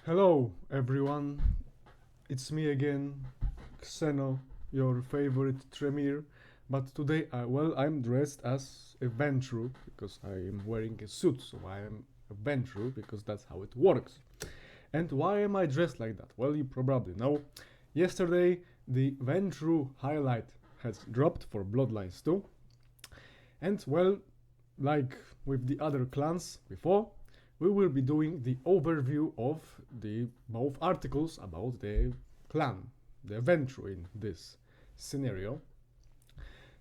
Hello everyone, it's me again, Xeno, your favorite Tremere, but today I'm dressed as a Ventrue because I am wearing a suit, so I am a Ventrue because that's how it works. And why am I dressed like that? Well, you probably know. Yesterday, the Ventrue highlight has dropped for Bloodlines 2, and well, like with the other clans before, we will be doing the overview of the both articles about the clan, the Ventrue in this scenario.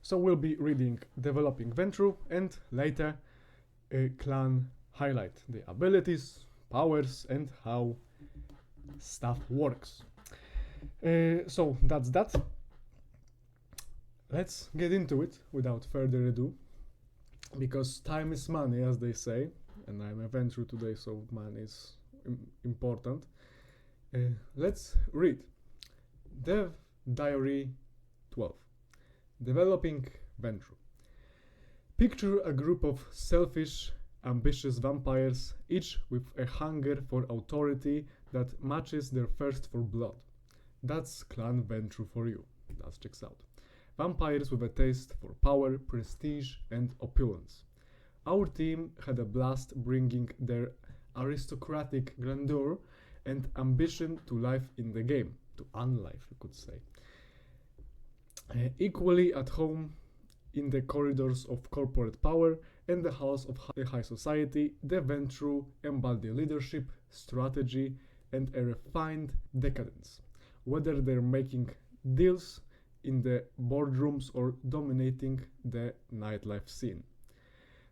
So we'll be reading Developing Ventrue and later a clan highlight, the abilities, powers and how stuff works. So that's that. Let's get into it without further ado, because time is money, as they say, and I'm a Ventrue today, so money is important. Let's read. Dev Diary 12. Developing Ventrue. Picture a group of selfish, ambitious vampires, each with a hunger for authority that matches their thirst for blood. That's Clan Ventrue for you. That checks out. Vampires with a taste for power, prestige, and opulence. Our team had a blast bringing their aristocratic grandeur and ambition to life in the game, to unlife, you could say. Equally at home in the corridors of corporate power and the halls of high society, the Ventrue embody leadership, strategy, and a refined decadence. Whether they're making deals in the boardrooms or dominating the nightlife scene.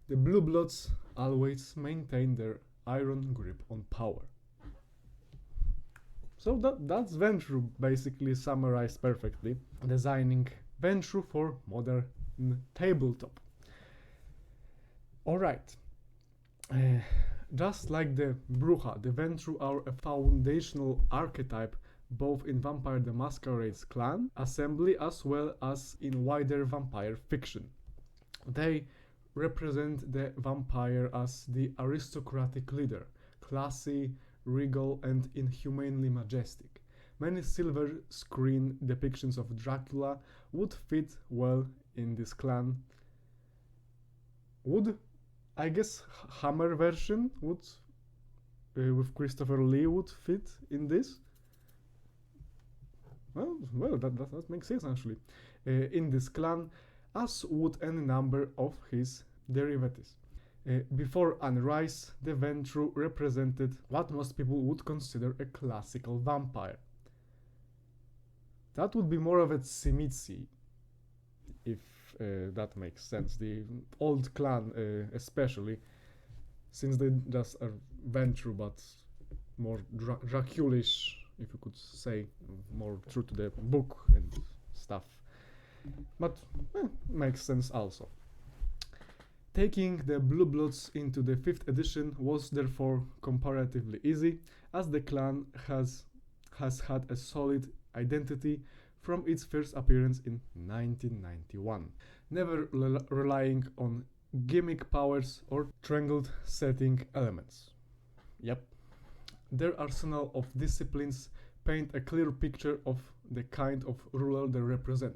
The Blue Bloods always maintain their iron grip on power. So that's Ventrue basically summarized perfectly. Designing Ventrue for modern tabletop. Alright. Just like the Bruja, the Ventrue are a foundational archetype both in Vampire the Masquerade's clan assembly as well as in wider vampire fiction. They represent the vampire as the aristocratic leader, classy, regal, and inhumanely majestic. Many silver screen depictions of Dracula would fit well in this clan. Would, I guess, Hammer version would, with Christopher Lee, would fit in this. Well, that makes sense actually. In this clan, as would any number of his derivatives. Before Unrise, the Ventrue represented what most people would consider a classical vampire. That would be more of a Tzimisce, if that makes sense. The old clan, especially, since they just are Ventrue, but more Draculish, if you could say, more true to the book and stuff. But makes sense also. Taking the Blue Bloods into the 5th edition was therefore comparatively easy, as the clan has had a solid identity from its first appearance in 1991, never relying on gimmick powers or strangled setting elements. Yep. Their arsenal of disciplines paint a clear picture of the kind of ruler they represent.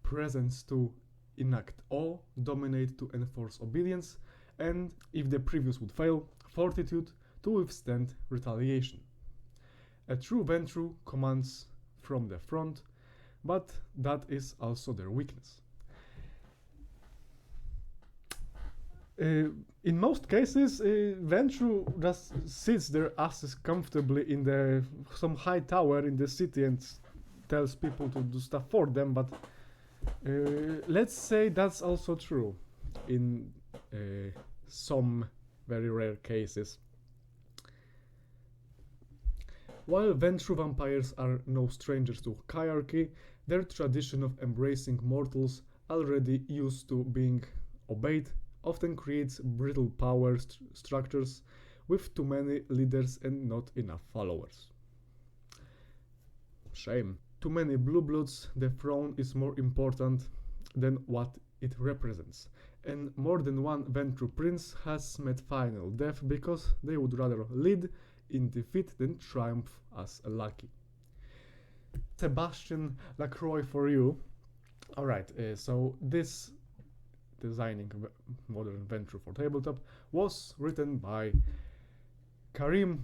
Presence to enact awe, dominate to enforce obedience, and, if the previous would fail, fortitude to withstand retaliation. A true Ventrue commands from the front, but that is also their weakness. In most cases, Ventrue just sits their asses comfortably in some high tower in the city and tells people to do stuff for them, but let's say that's also true in some very rare cases. While Ventrue vampires are no strangers to hierarchy, their tradition of embracing mortals already used to being obeyed often creates brittle power structures with too many leaders and not enough followers. Shame. To many Blue Bloods, the throne is more important than what it represents, and more than one Ventrue prince has met final death because they would rather lead in defeat than triumph as a lucky. Sebastian Lacroix for you. Alright, so this designing modern Ventrue for tabletop was written by Karim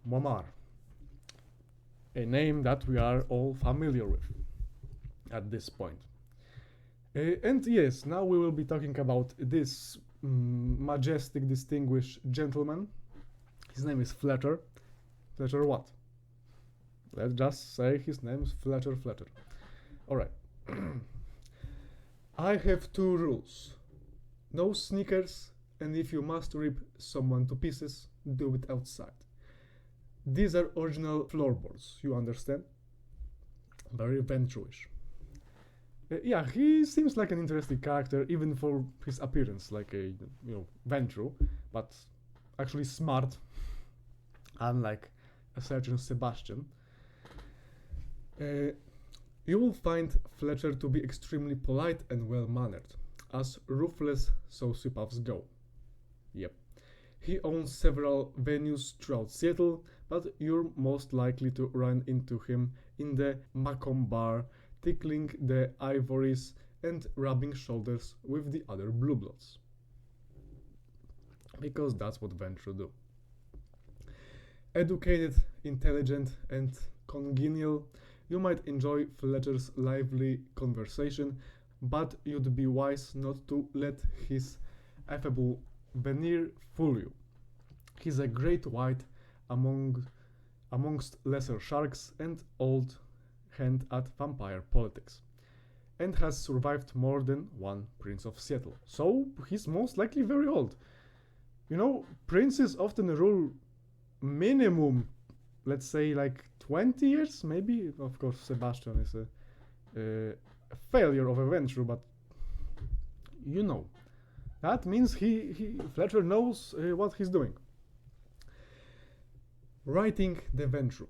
Momar, a name that we are all familiar with at this point. And yes, now we will be talking about this majestic, distinguished gentleman. His name is Fletcher. Fletcher what? Let's just say his name is Fletcher. Alright. I have two rules. No sneakers, and if you must rip someone to pieces, do it outside. These are original floorboards, you understand? Very Ventrue-ish. Yeah, he seems like an interesting character, even for his appearance, like a Ventrue, but actually smart, unlike a certain Sebastian. You will find Fletcher to be extremely polite and well-mannered, as ruthless sociopaths go. Yep. He owns several venues throughout Seattle, but you're most likely to run into him in the Macomb bar, tickling the ivories and rubbing shoulders with the other Blue Bloods. Because that's what Ventrue do. Educated, intelligent, and congenial, you might enjoy Fletcher's lively conversation, but you'd be wise not to let his affable veneer fool you. He's a great white amongst lesser sharks and old hand at vampire politics, and has survived more than one Prince of Seattle. So he's most likely very old. You know, princes often rule minimum, let's say, like 20 years, maybe. Of course, Sebastian is a failure of a Ventrue, but you know, that means Fletcher knows what he's doing. Writing the Ventrue.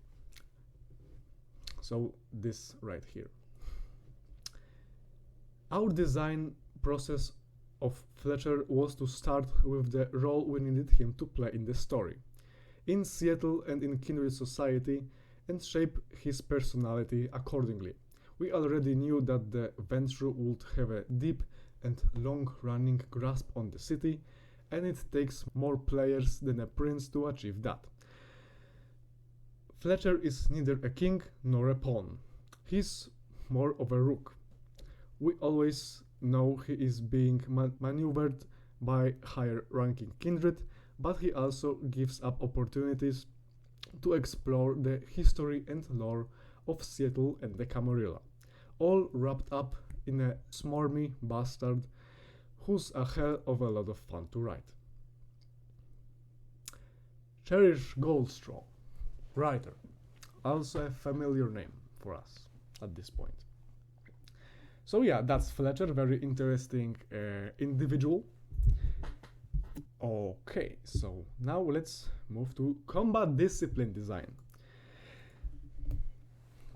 So this right here. Our design process of Fletcher was to start with the role we needed him to play in the story, in Seattle and in kindred society, and shape his personality accordingly. We already knew that the Ventrue would have a deep and long-running grasp on the city, and it takes more players than a prince to achieve that. Fletcher is neither a king nor a pawn. He's more of a rook. We always know he is being maneuvered by higher-ranking kindred, but he also gives up opportunities to explore the history and lore of Seattle and the Camarilla, all wrapped up in a smarmy bastard who's a hell of a lot of fun to write. Cherish Goldstraw, writer, also a familiar name for us at this point. So yeah, that's Fletcher, very interesting individual. Okay, so now let's move to combat discipline design.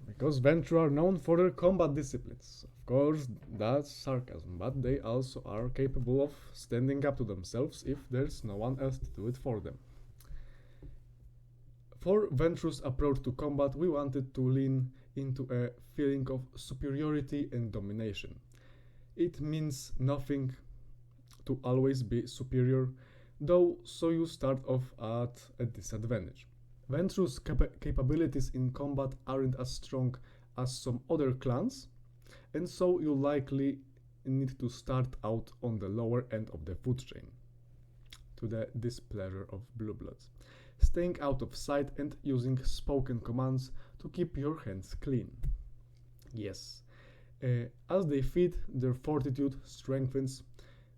Because Ventrue are known for their combat disciplines. Of course, that's sarcasm, but they also are capable of standing up to themselves if there's no one else to do it for them. For Ventrue's approach to combat, we wanted to lean into a feeling of superiority and domination. It means nothing to always be superior, though, so you start off at a disadvantage. Ventrue's capabilities in combat aren't as strong as some other clans, and so you likely need to start out on the lower end of the food chain, to the displeasure of Blue Bloods, staying out of sight and using spoken commands to keep your hands clean. Yes, as they feed, their fortitude strengthens.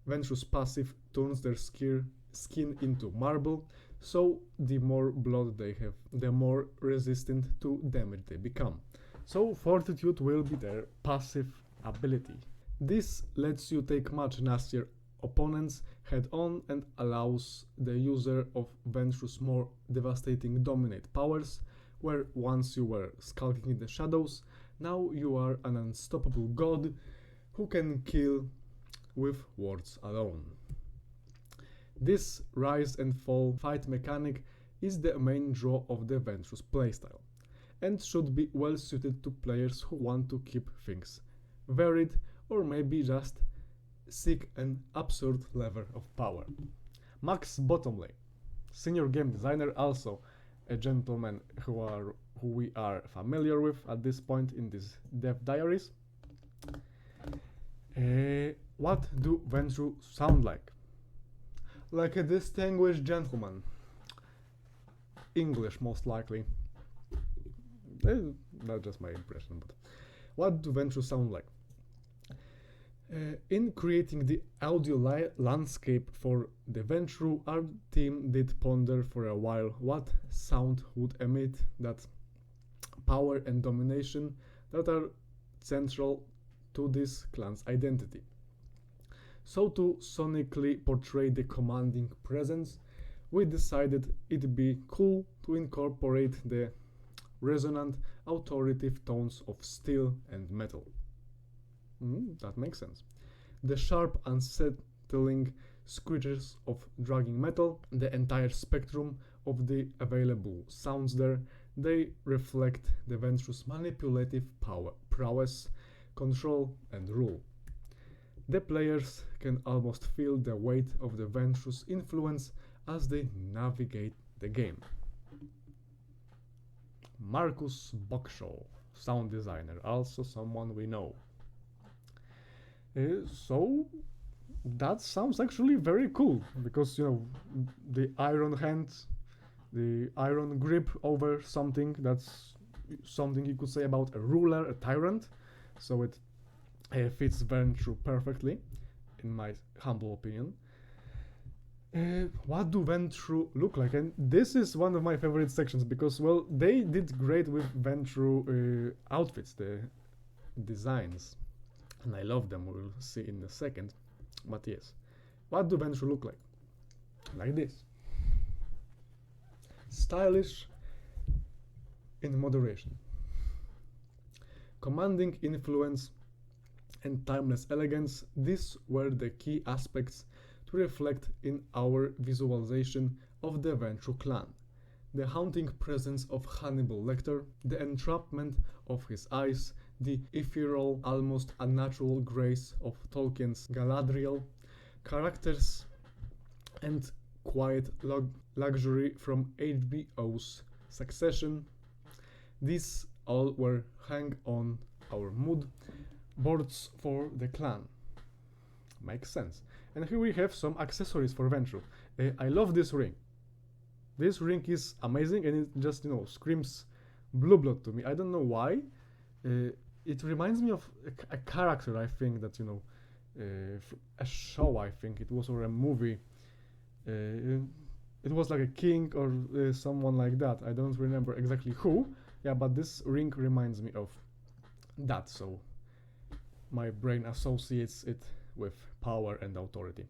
Ventrue's passive turns their skin into marble, so the more blood they have, the more resistant to damage they become. So fortitude will be their passive ability. This lets you take much nastier opponents head on and allows the user of Ventrue's more devastating dominate powers, where once you were skulking in the shadows, now you are an unstoppable god who can kill with words alone. This rise and fall fight mechanic is the main draw of the Ventrue's playstyle, and should be well suited to players who want to keep things varied or maybe just seek an absurd level of power. Max Bottomley, senior game designer, also a gentleman who we are familiar with at this point in these dev diaries. What do Ventrue sound like? Like a distinguished gentleman. English, most likely. That's just my impression, but what do Ventrue sound like? In creating the audio landscape for the Ventrue, our team did ponder for a while what sound would emit that power and domination that are central to this clan's identity. So to sonically portray the commanding presence, we decided it'd be cool to incorporate the resonant, authoritative tones of steel and metal. That makes sense. The sharp, unsettling screeches of dragging metal, the entire spectrum of the available sounds there, they reflect the Ventrue's manipulative prowess, control, and rule. The players can almost feel the weight of the Ventrue's influence as they navigate the game. Marcus Bockshaw, sound designer, also someone we know. So that sounds actually very cool, because the iron hand, the iron grip over something, that's something you could say about a ruler, a tyrant. So it fits Ventrue perfectly, in my humble opinion. What do Ventrue look like? And this is one of my favorite sections, because, well, they did great with Ventrue outfits, the designs, and I love them. We'll see in a second. But yes, what do Ventrue look like? Like this. Stylish in moderation. Commanding influence and timeless elegance, these were the key aspects to reflect in our visualization of the Ventrue clan. The haunting presence of Hannibal Lecter, the entrapment of his eyes, the ethereal, almost unnatural grace of Tolkien's Galadriel, characters and quiet luxury from HBO's Succession. These all were hung on our mood boards for the clan. Makes sense. And here we have some accessories for Ventrue. I love this ring. This ring is amazing, and it just, screams Blue Blood to me. I don't know why. It reminds me of a character, I think, that, a show, I think it was, or a movie. It was like a king or someone like that. I don't remember exactly who. Yeah, but this ring reminds me of that, so my brain associates it with power and authority.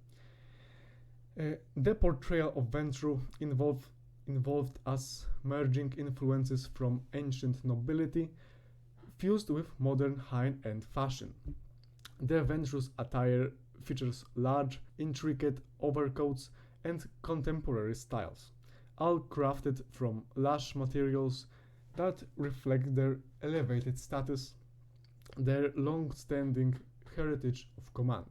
The portrayal of Ventrue involved us merging influences from ancient nobility fused with modern high-end fashion. The Ventrue's attire features large, intricate overcoats and contemporary styles, all crafted from lush materials that reflect their elevated status, their long-standing heritage of command.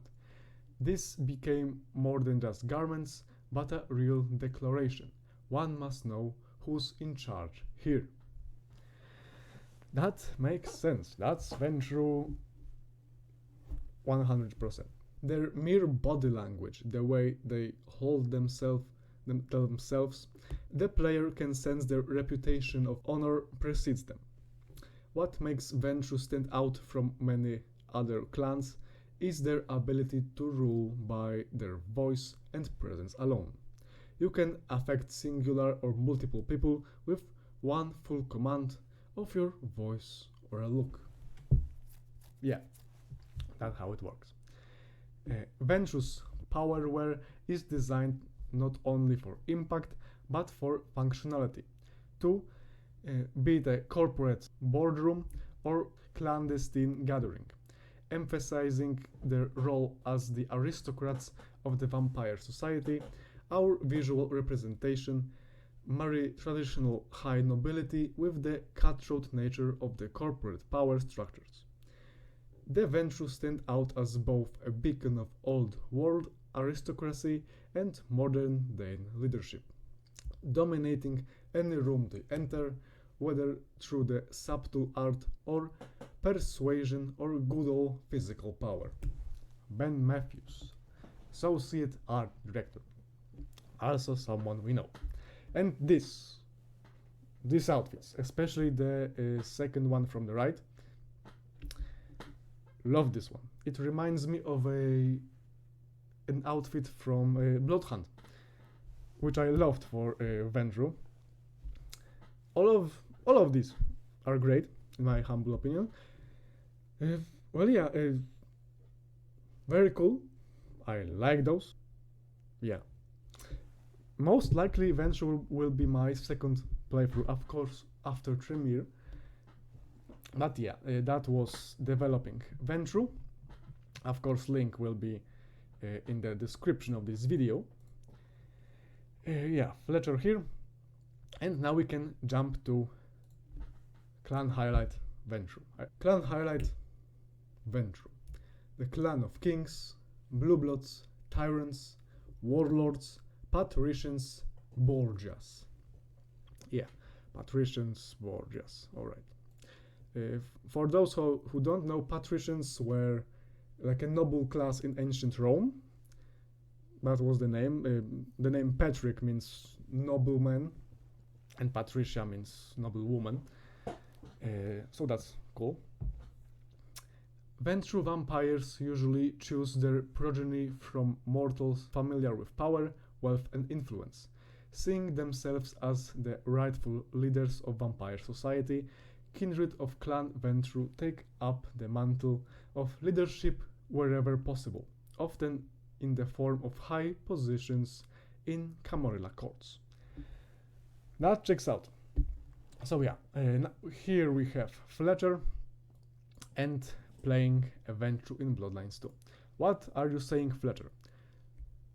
This became more than just garments, but a real declaration. One must know who's in charge here. That makes sense. That's Ventrue 100%. Their mere body language, the way they hold themselves, the player can sense their reputation of honor precedes them. What makes Ventrue stand out from many other clans is their ability to rule by their voice and presence alone. You can affect singular or multiple people with one full command of your voice or a look. Yeah, that's how it works. Ventrue's powerware is designed not only for impact but for functionality, to be it a corporate boardroom or clandestine gathering. emphasizing their role as the aristocrats of the vampire society. Our visual representation marry traditional high nobility with the cutthroat nature of the corporate power structures. The Ventrue stand out as both a beacon of old world aristocracy and modern day leadership, dominating any room they enter, whether through the subtle art or persuasion or good old physical power. Ben Matthews, Associate Art Director, also someone we know. And these outfits, especially the second one from the right, love this one. It reminds me of an outfit from Blood Hunt, which I loved for Ventrue. All of these are great, in my humble opinion. Very cool. I like those. Yeah. Most likely Ventrue will be my second playthrough, of course, after Tremere. But yeah, that was developing Ventrue. Of course, link will be in the description of this video. Yeah, Fletcher here. And now we can jump to Clan Highlight Ventrue. Clan Highlight Ventrue. The clan of kings, blue bloods, tyrants, warlords, patricians, Borgias. Yeah, patricians, Borgias. Alright. For those who don't know, patricians were like a noble class in ancient Rome. That was the name. The name Patrick means nobleman, and Patricia means noble woman. So that's cool. Ventrue vampires usually choose their progeny from mortals familiar with power, wealth, and influence, seeing themselves as the rightful leaders of vampire society. Kindred of Clan Ventrue take up the mantle of leadership wherever possible, often in the form of high positions in Camarilla courts. That checks out. So yeah, here we have Fletcher and playing a Ventrue in Bloodlines 2. What are you saying, Fletcher?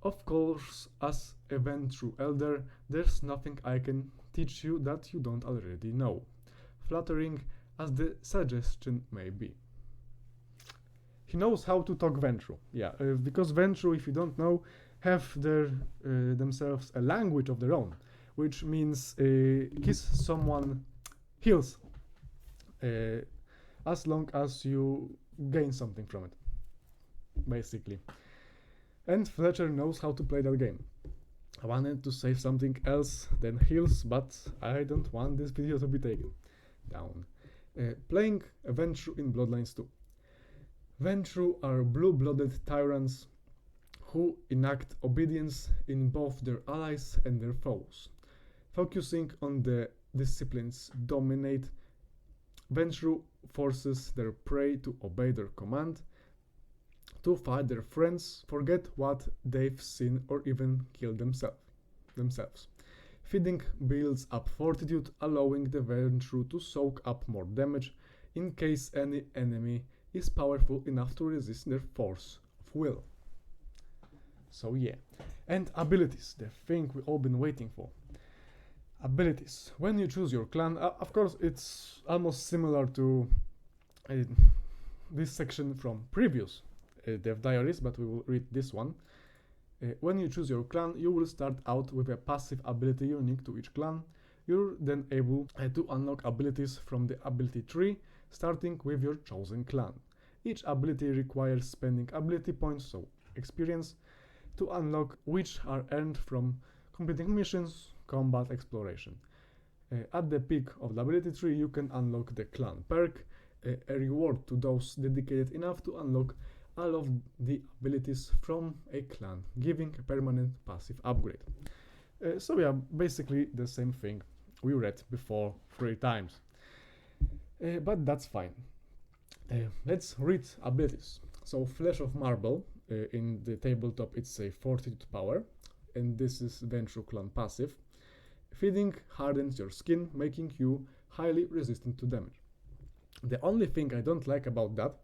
Of course, as a Ventrue elder, there's nothing I can teach you that you don't already know. Flattering as the suggestion may be. He knows how to talk Ventrue, yeah, because Ventrue, if you don't know, have themselves a language of their own, which means kiss someone heals, as long as you gain something from it, basically. And Fletcher knows how to play that game. I wanted to say something else than heals, but I don't want this video to be taken down. Playing a Ventrue in Bloodlines 2. Ventrue are blue-blooded tyrants who enact obedience in both their allies and their foes. Focusing on the disciplines dominate, Ventrue forces their prey to obey their command, to fight their friends, forget what they've seen, or even kill themselves. Feeding builds up fortitude, allowing the Ventrue to soak up more damage in case any enemy is powerful enough to resist their force of will. So yeah, and abilities, the thing we've all been waiting for. Abilities. When you choose your clan, of course it's almost similar to this section from previous Dev Diaries, but we will read this one. When you choose your clan, you will start out with a passive ability unique to each clan. You're then able to unlock abilities from the ability tree, starting with your chosen clan. Each ability requires spending ability points, so experience, to unlock, which are earned from completing missions, combat, exploration. At the peak of the ability tree, you can unlock the clan perk, a reward to those dedicated enough to unlock all of the abilities from a clan, giving a permanent passive upgrade. So yeah, basically the same thing we read before 3 times. But that's fine. Let's read abilities. So Flesh of Marble, in the tabletop it's a Fortitude power, and this is Ventrue clan passive. Feeding hardens your skin, making you highly resistant to damage. The only thing I don't like about that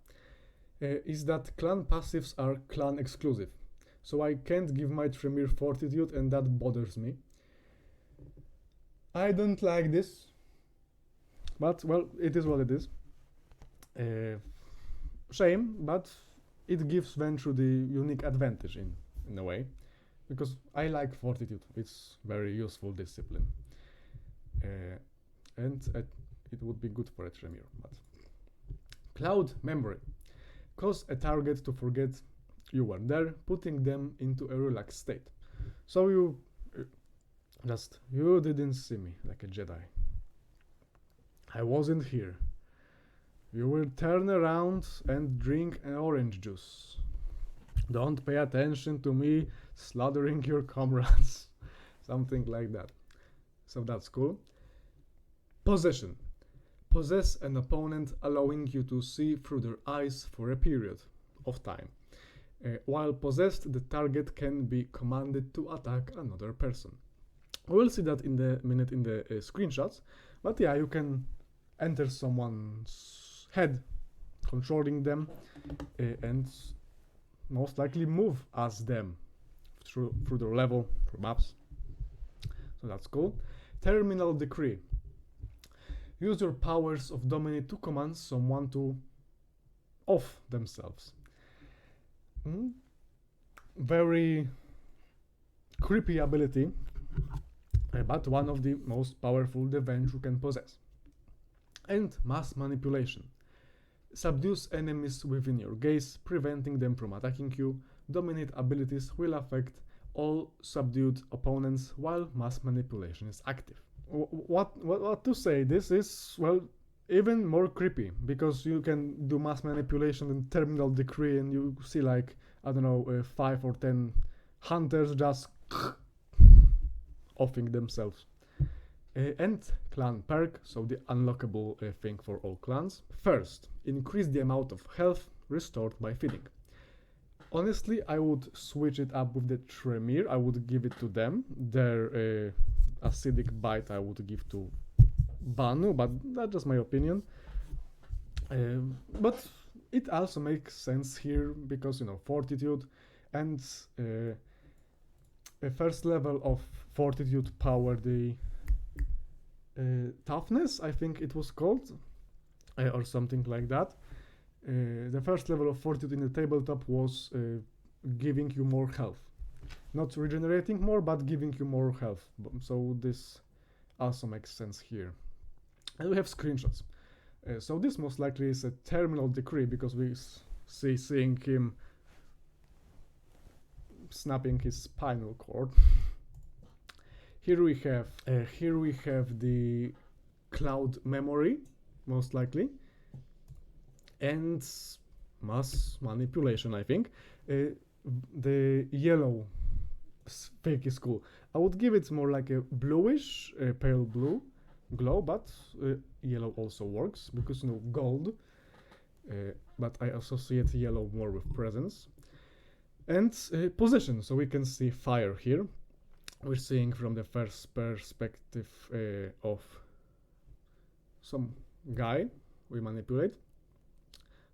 is that clan passives are clan exclusive. So I can't give my Tremere Fortitude, and that bothers me. I don't like this, but well, it is what it is. Shame, but it gives Ventrue the unique advantage in a way, because I like Fortitude. It's very useful discipline, and it would be good for a Tremere. But Cloud Memory. Cause a target to forget you were there, putting them into a relaxed state. So you didn't see me like a Jedi. I wasn't here. You will turn around and drink an orange juice. Don't pay attention to me slaughtering your comrades. Something like that. So that's cool. Possession. Possess an opponent, allowing you to see through their eyes for a period of time. While possessed, the target can be commanded to attack another person. We will see that in a minute in the screenshots, but yeah, you can enter someone's head, controlling them, and most likely move as them through their level, through maps. So that's cool. Terminal Decree. Use your powers of Dominate to command someone to off themselves. Very creepy ability, but one of the most powerful the Ventrue can possess. And Mass Manipulation. Subdues enemies within your gaze, preventing them from attacking you. Dominate abilities will affect all subdued opponents while Mass Manipulation is active. What to say? This is, well, even more creepy, because you can do Mass Manipulation and Terminal Decree, and you see, like, I don't know, 5 or 10 hunters just offing themselves. And clan perk, so the unlockable thing for all clans. First, increase the amount of health restored by feeding. Honestly, I would switch it up with the Tremere. I would give it to them. Their acidic bite I would give to Banu, but that's just my opinion. But it also makes sense here because, you know, Fortitude and a first level of Fortitude power the Toughness, I think it was called, or something like that. The first level of Fortitude in the tabletop was giving you more health. Not regenerating more, but giving you more health. So this also makes sense here. And we have screenshots. So this most likely is a Terminal Decree, because we seeing him snapping his spinal cord. Here we have the Cloud Memory, most likely, and Mass Manipulation, I think. The yellow fake is cool. I would give it more like a bluish, pale blue glow, but yellow also works because, you know, gold. But I associate yellow more with presence. And position, so we can see fire here. We're seeing from the first perspective of some guy we manipulate.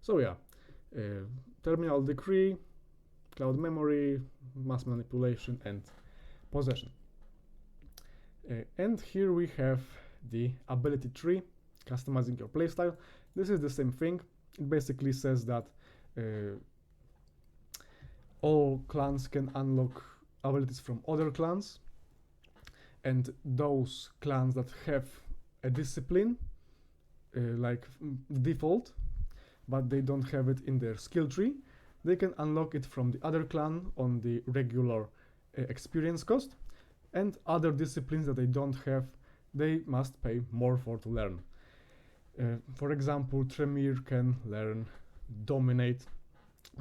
So yeah, Terminal Decree, Cloud Memory, Mass Manipulation, and Possession. And here we have the ability tree, customizing your playstyle. This is the same thing. It basically says that all clans can unlock abilities from other clans, and those clans that have a discipline, like default, but they don't have it in their skill tree, they can unlock it from the other clan on the regular experience cost, and other disciplines that they don't have, they must pay more for to learn. For example, Tremere can learn Dominate,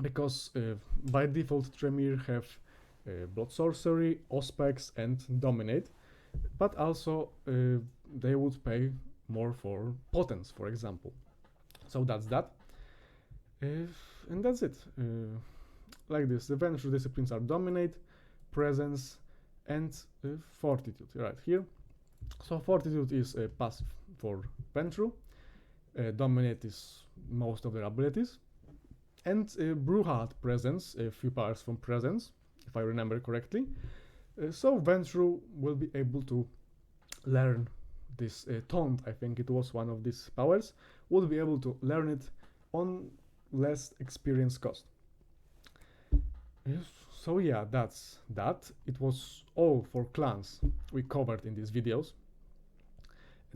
because by default Tremere have Blood Sorcery, Auspex, and Dominate, but also they would pay more for Potence, for example. So that's that. And that's it. Like this, the Ventrue disciplines are Dominate, Presence, and Fortitude, right here. So Fortitude is passive for Ventrue. Dominate is most of their abilities. And Bruja had presence, a few powers from presence, if I remember correctly. So Ventrue will be able to learn this taunt, I think it was one of these powers, will be able to learn it on less experience cost. So yeah, that's that. It was all for clans we covered in these videos,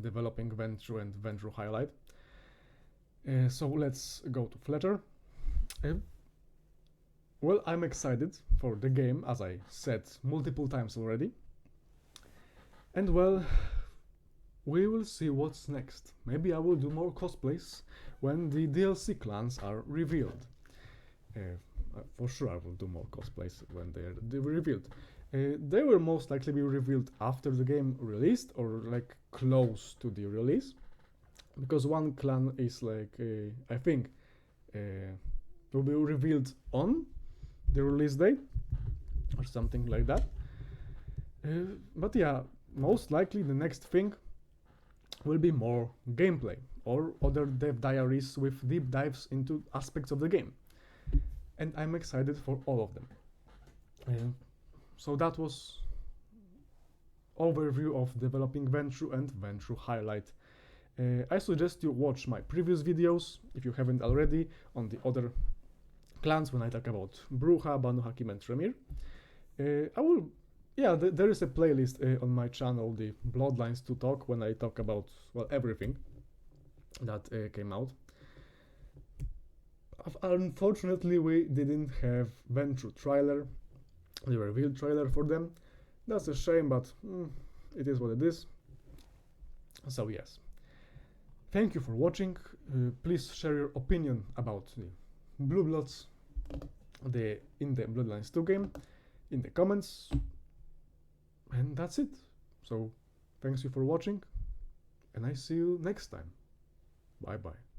developing Ventrue and Ventrue Highlight. So let's go to Fletcher. Well, I'm excited for the game, as I said multiple times already. And well, we will see what's next. Maybe I will do more cosplays when the DLC clans are revealed. For sure I will do more cosplays when they're revealed. They will most likely be revealed after the game released, or like close to the release, because one clan is like I think will be revealed on the release date or something like that. But yeah, most likely the next thing will be more gameplay or other dev diaries with deep dives into aspects of the game, and I'm excited for all of them. So that was overview of developing Ventrue and Ventrue Highlight. I suggest you watch my previous videos, if you haven't already, on the other clans when I talk about Bruja, Banu Hakim and Tremere. There is a playlist on my channel, the Bloodlines to talk, when I talk about, well, everything that came out. Unfortunately, we didn't have Ventrue trailer, the reveal trailer for them. That's a shame, but it is what it is. So yes. Thank you for watching. Please share your opinion about the Blue Bloods in the Bloodlines 2 game in the comments. And that's it. So thanks you for watching, and I see you next time. Bye bye.